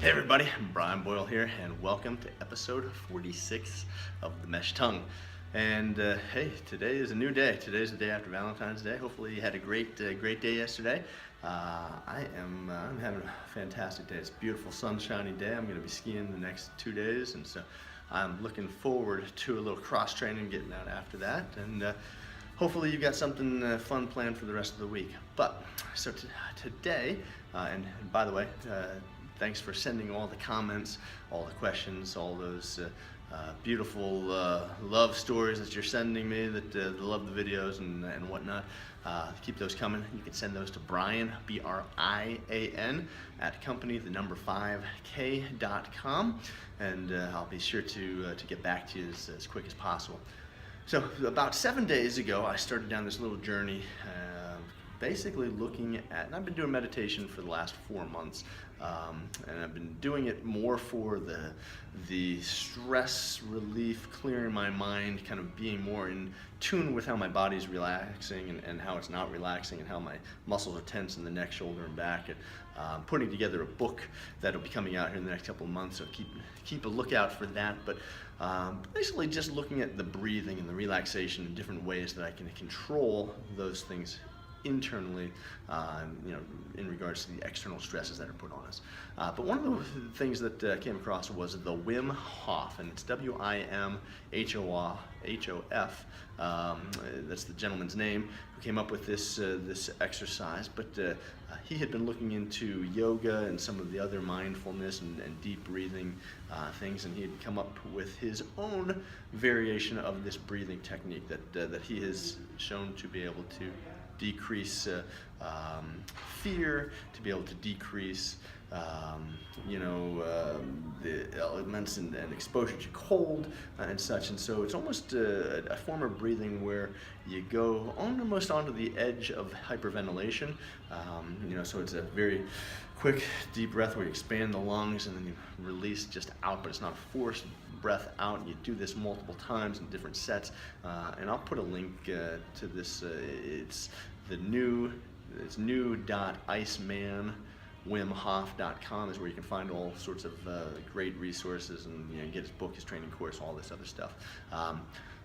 Hey everybody, Brian Boyle here, and welcome to episode 46 of The Mesh Tongue. And hey, today is a new day. Today's the day after Valentine's Day. Hopefully you had a great day yesterday. I'm having a fantastic day. It's a beautiful sunshiny day. I'm going to be skiing the next 2 days, and so I'm looking forward to a little cross training, getting out after that, and hopefully you've got something fun planned for the rest of the week. But so today, and by the way, thanks for sending all the comments, all the questions, all those beautiful love stories that you're sending me, that love the videos and whatnot. Keep those coming. You can send those to Brian, B-R-I-A-N, at company5k.com, and I'll be sure to get back to you as quick as possible. So about 7 days ago, I started down this little journey, basically looking at, and I've been doing meditation for the last 4 months, and I've been doing it more for the stress relief, clearing my mind, kind of being more in tune with how my body's relaxing and how it's not relaxing, and how my muscles are tense in the neck, shoulder, and back. And putting together a book that'll be coming out here in the next couple of months, so keep a lookout for that. But basically just looking at the breathing and the relaxation in different ways that I can control those things internally, in regards to the external stresses that are put on us. But one of the things that came across was the Wim Hof, and it's W-I-M-H-O-F. That's the gentleman's name who came up with this exercise. But he had been looking into yoga and some of the other mindfulness and deep breathing things, and he had come up with his own variation of this breathing technique that he has shown to be able to decrease fear, to be able to decrease the elements and exposure to cold and such. And so it's almost a form of breathing where you go almost onto the edge of hyperventilation. So it's a very quick, deep breath where you expand the lungs and then you release just out, but it's not a forced breath out. And you do this multiple times in different sets, and I'll put a link to this. It's new.icemanwimhof.com is where you can find all sorts of great resources, and get his book, his training course, all this other stuff.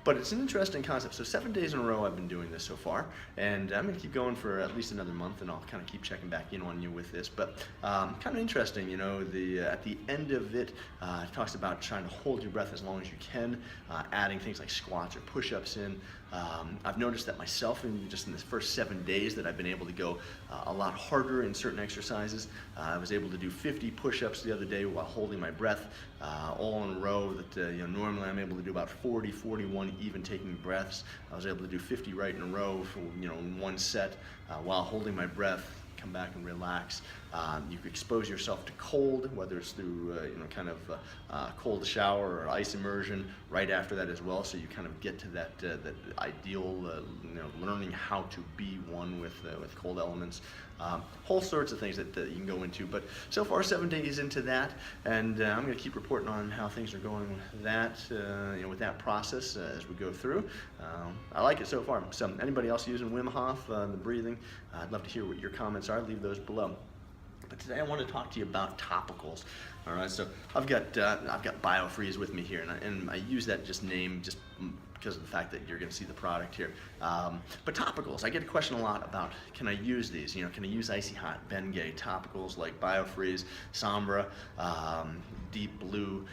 But it's an interesting concept. So 7 days in a row I've been doing this so far, and I'm going to keep going for at least another month, and I'll kind of keep checking back in on you with this. But kind of interesting, at the end of it, it talks about trying to hold your breath as long as you can, adding things like squats or push-ups in. I've noticed that myself, just in the first 7 days, that I've been able to go a lot harder in certain exercises. I was able to do 50 push-ups the other day while holding my breath, all in a row. That normally I'm able to do about 40, 41 even taking breaths. I was able to do 50 right in a row for, in one set, while holding my breath. Come back and relax. You can expose yourself to cold, whether it's through cold shower or ice immersion right after that as well. So you kind of get to that ideal, learning how to be one with cold elements. Whole sorts of things that you can go into. But so far, 7 days into that, and I'm going to keep reporting on how things are going with that, with that process as we go through. I like it so far. So anybody else using Wim Hof, the breathing? I'd love to hear what your comments are. Leave those below. But today I want to talk to you about topicals. All right, so I've got Biofreeze with me here, and I use that name just because of the fact that you're going to see the product here. But topicals, I get a question a lot about, can I use these? Can I use Icy Hot, Bengay, topicals like Biofreeze, Sombra, Deep Blue?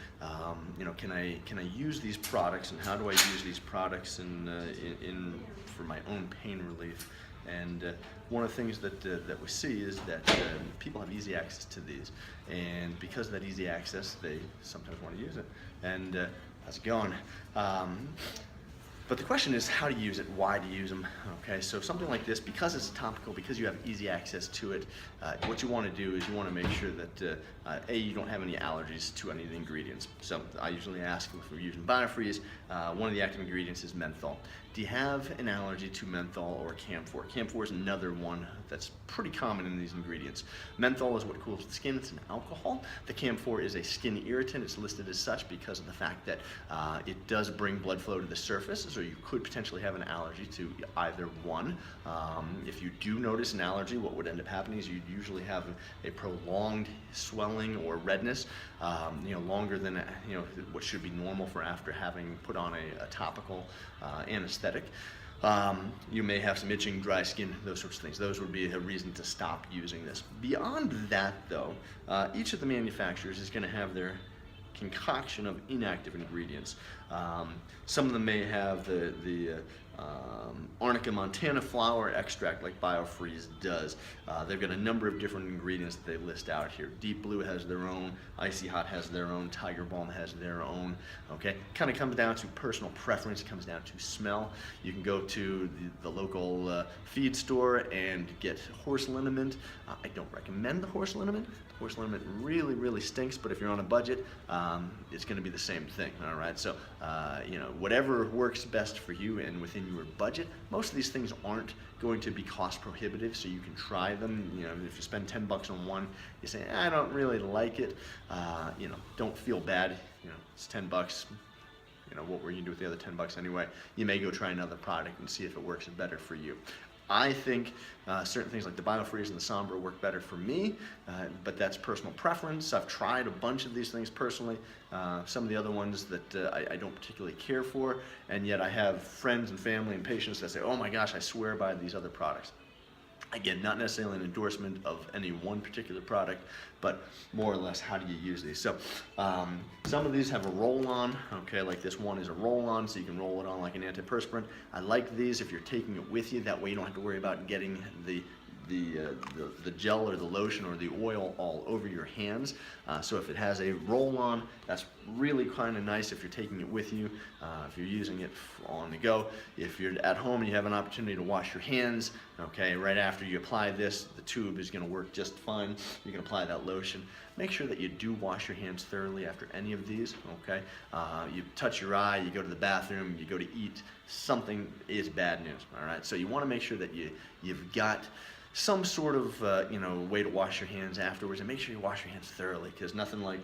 Can I use these products, and how do I use these products for my own pain relief? And one of the things that we see is that people have easy access to these, and because of that easy access, they sometimes want to use it. And how's it going? But the question is how to use it, why to use them. Okay, so something like this, because it's topical, because you have easy access to it, what you want to do is you want to make sure that you don't have any allergies to any of the ingredients. So I usually ask if we're using Biofreeze, one of the active ingredients is menthol. Do you have an allergy to menthol or camphor? Camphor is another one that's pretty common in these ingredients. Menthol is what cools the skin. It's an alcohol. The camphor is a skin irritant. It's listed as such because of the fact that it does bring blood flow to the surface, substances, or you could potentially have an allergy to either one. If you do notice an allergy, what would end up happening is you'd usually have a prolonged swelling or redness, longer than what should be normal for after having put on a topical anesthetic. You may have some itching, dry skin, those sorts of things. Those would be a reason to stop using this. Beyond that, though, each of the manufacturers is going to have their concoction of inactive ingredients. Some of them may have the Arnica montana flower extract like Biofreeze does. They've got a number of different ingredients that they list out here. Deep Blue has their own, Icy Hot has their own, Tiger Balm has their own. Okay, kind of comes down to personal preference. It comes down to smell. You can go to the local feed store and get horse liniment. I don't recommend the horse liniment. Horse liniment really, really stinks, but if you're on a budget, it's going to be the same thing. All right, so whatever works best for you and within your budget. Most of these things aren't going to be cost prohibitive, so you can try them. If you spend $10 on one, you say, I don't really like it. Don't feel bad. It's $10. What were you do with the other $10 anyway? You may go try another product and see if it works better for you. I think certain things like the Biofreeze and the Sombra work better for me, but that's personal preference. I've tried a bunch of these things personally. Some of the other ones that I don't particularly care for, and yet I have friends and family and patients that say, oh my gosh, I swear by these other products. Again, not necessarily an endorsement of any one particular product, but more or less how do you use these. So some of these have a roll-on, okay, like this one is a roll-on, so you can roll it on like an antiperspirant. I like these if you're taking it with you, that way you don't have to worry about getting the gel or the lotion or the oil all over your hands. So if it has a roll-on, that's really kind of nice if you're taking it with you, if you're using it on the go. If you're at home and you have an opportunity to wash your hands, okay, right after you apply this, the tube is going to work just fine. You can apply that lotion. Make sure that you do wash your hands thoroughly after any of these, okay? You touch your eye, you go to the bathroom, you go to eat, something is bad news, all right? So you want to make sure that you've got some sort of way to wash your hands afterwards, and make sure you wash your hands thoroughly, because nothing like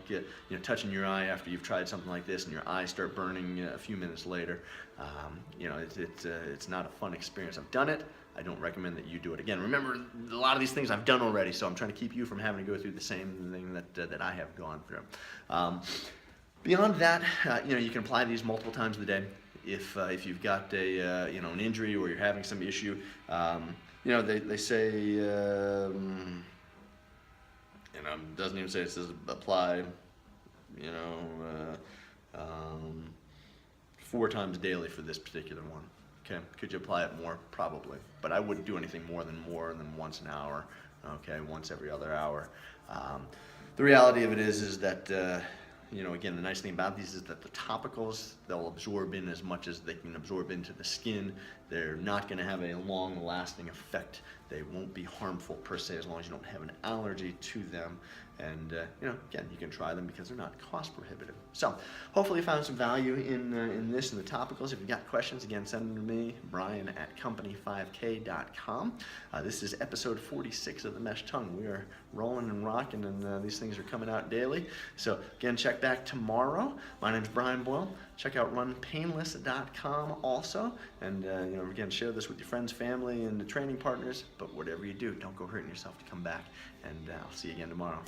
touching your eye after you've tried something like this and your eyes start burning a few minutes later. It's not a fun experience. I've done it. I don't recommend that you do it again. Remember, a lot of these things I've done already, so I'm trying to keep you from having to go through the same thing that I have gone through. Beyond that, you can apply these multiple times a day. If you've got an injury or you're having some issue. They say, doesn't even say, it says apply, 4 times daily for this particular one. Okay, could you apply it more? Probably, but I wouldn't do anything more than once an hour. Okay, once every other hour. The reality of it is that again, the nice thing about these is that the topicals, they'll absorb in as much as they can absorb into the skin. They're not going to have a long-lasting effect. They won't be harmful per se as long as you don't have an allergy to them. And again, you can try them because they're not cost prohibitive. So hopefully you found some value in this and the topicals. If you've got questions, again, send them to me, brian@company5k.com. This is episode 46 of The Mesh Tongue. We are rolling and rocking, and these things are coming out daily. So again, check back tomorrow. My name's Brian Boyle. Check out runpainless.com also. And again, share this with your friends, family, and the training partners. But whatever you do, don't go hurting yourself to come back. And I'll see you again tomorrow.